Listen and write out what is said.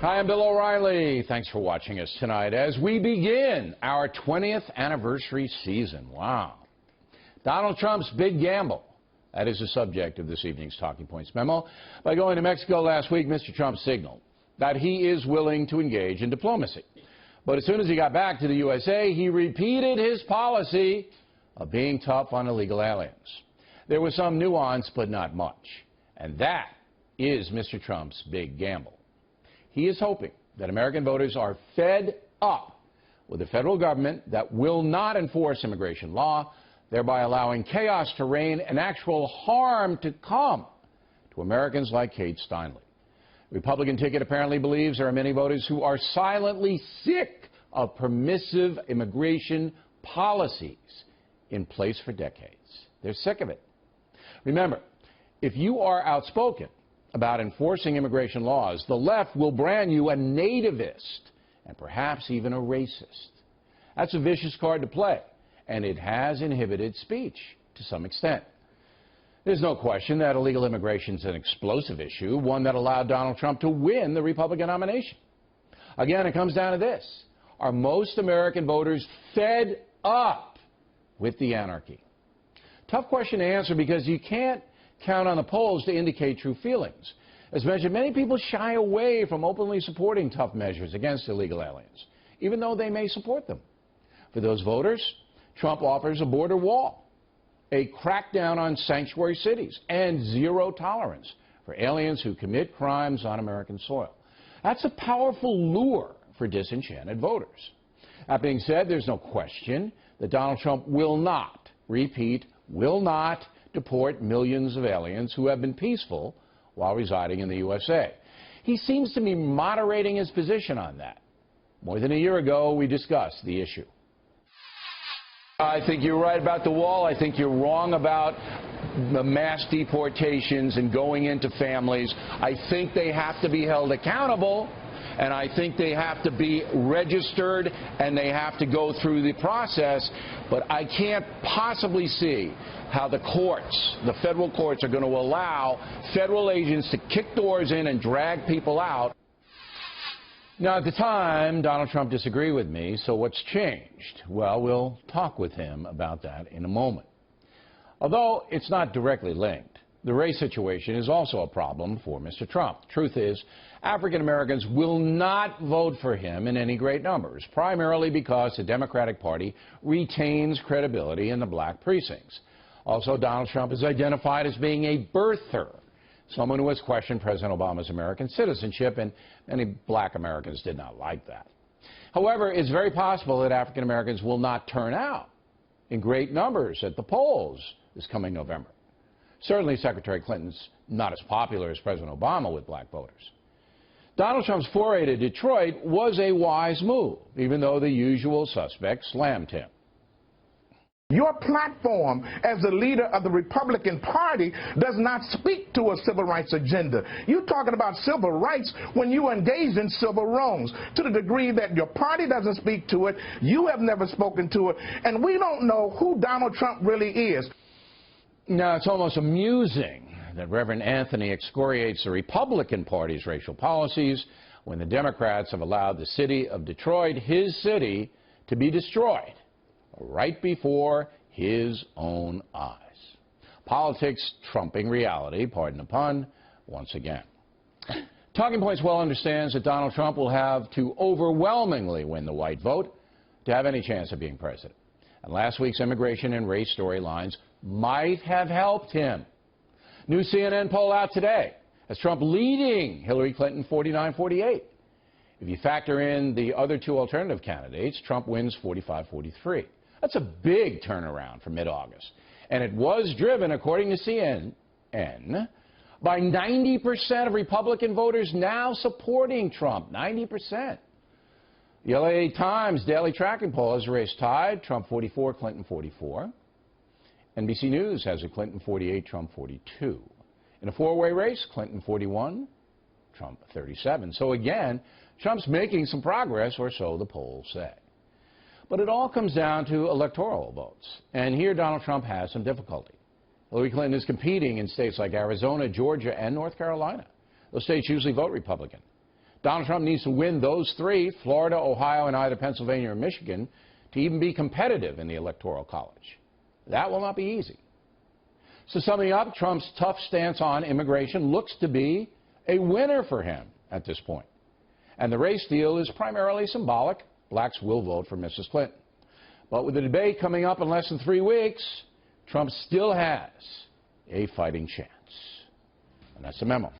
Hi, I'm Bill O'Reilly. Thanks for watching us tonight as we begin our 20th anniversary season. Wow. Donald Trump's big gamble. That is the subject of this evening's Talking Points memo. By going to Mexico last week, Mr. Trump signaled that he is willing to engage in diplomacy. But as soon as he got back to the USA, he repeated his policy of being tough on illegal aliens. There was some nuance, but not much. And that is Mr. Trump's big gamble. He is hoping that American voters are fed up with a federal government that will not enforce immigration law, thereby allowing chaos to reign and actual harm to come to Americans like Kate Steinle. The Republican ticket apparently believes there are many voters who are silently sick of permissive immigration policies in place for decades. They're sick of it. Remember, if you are outspoken about enforcing immigration laws, the left will brand you a nativist and perhaps even a racist. That's a vicious card to play, and it has inhibited speech to some extent. There's no question that illegal immigration is an explosive issue, one that allowed Donald Trump to win the Republican nomination. Again, it comes down to this. Are most American voters fed up with the anarchy? Tough question to answer because you can't count on the polls to indicate true feelings. As mentioned, many people shy away from openly supporting tough measures against illegal aliens, even though they may support them. For those voters, Trump offers a border wall, a crackdown on sanctuary cities, and zero tolerance for aliens who commit crimes on American soil. That's a powerful lure for disenchanted voters. That being said, there's no question that Donald Trump will not deport millions of aliens who have been peaceful while residing in the USA. He seems to be moderating his position on that. More than a year ago, we discussed the issue. I think you're right about the wall. I think you're wrong about the mass deportations and going into families. I think they have to be held accountable, and I think they have to be registered, and they have to go through the process. But I can't possibly see how the courts, the federal courts, are going to allow federal agents to kick doors in and drag people out. Now, at the time, Donald Trump disagreed with me, so what's changed? Well, we'll talk with him about that in a moment. Although it's not directly linked, the race situation is also a problem for Mr. Trump. The truth is, African Americans will not vote for him in any great numbers, primarily because the Democratic Party retains credibility in the black precincts. Also, Donald Trump is identified as being a birther, someone who has questioned President Obama's American citizenship, and many black Americans did not like that. However, it's very possible that African Americans will not turn out in great numbers at the polls this coming November. Certainly, Secretary Clinton's not as popular as President Obama with black voters. Donald Trump's foray to Detroit was a wise move, even though the usual suspects slammed him. Your platform as the leader of the Republican Party does not speak to a civil rights agenda. You're talking about civil rights when you engage in civil wrongs. To the degree that your party doesn't speak to it, you have never spoken to it, and we don't know who Donald Trump really is. Now, it's almost amusing that Reverend Anthony excoriates the Republican Party's racial policies when the Democrats have allowed the city of Detroit, his city, to be destroyed right before his own eyes. Politics trumping reality, pardon the pun, once again. Talking Points well understands that Donald Trump will have to overwhelmingly win the white vote to have any chance of being president. And last week's immigration and race storylines might have helped him. New CNN poll out today has Trump leading Hillary Clinton 49-48. If you factor in the other two alternative candidates, Trump wins 45-43. That's a big turnaround from mid-August. And it was driven, according to CNN, by 90% of Republican voters now supporting Trump. 90%. The LA Times daily tracking poll has a race tied, Trump 44, Clinton 44. NBC News has a Clinton 48, Trump 42. In a four-way race, Clinton 41, Trump 37. So again, Trump's making some progress, or so the polls say. But it all comes down to electoral votes. And here Donald Trump has some difficulty. Hillary Clinton is competing in states like Arizona, Georgia, and North Carolina. Those states usually vote Republican. Donald Trump needs to win those three, Florida, Ohio, and either Pennsylvania or Michigan, to even be competitive in the Electoral College. That will not be easy. So summing up, Trump's tough stance on immigration looks to be a winner for him at this point. And the race deal is primarily symbolic. Blacks will vote for Mrs. Clinton. But with the debate coming up in less than 3 weeks, Trump still has a fighting chance. And that's the memo.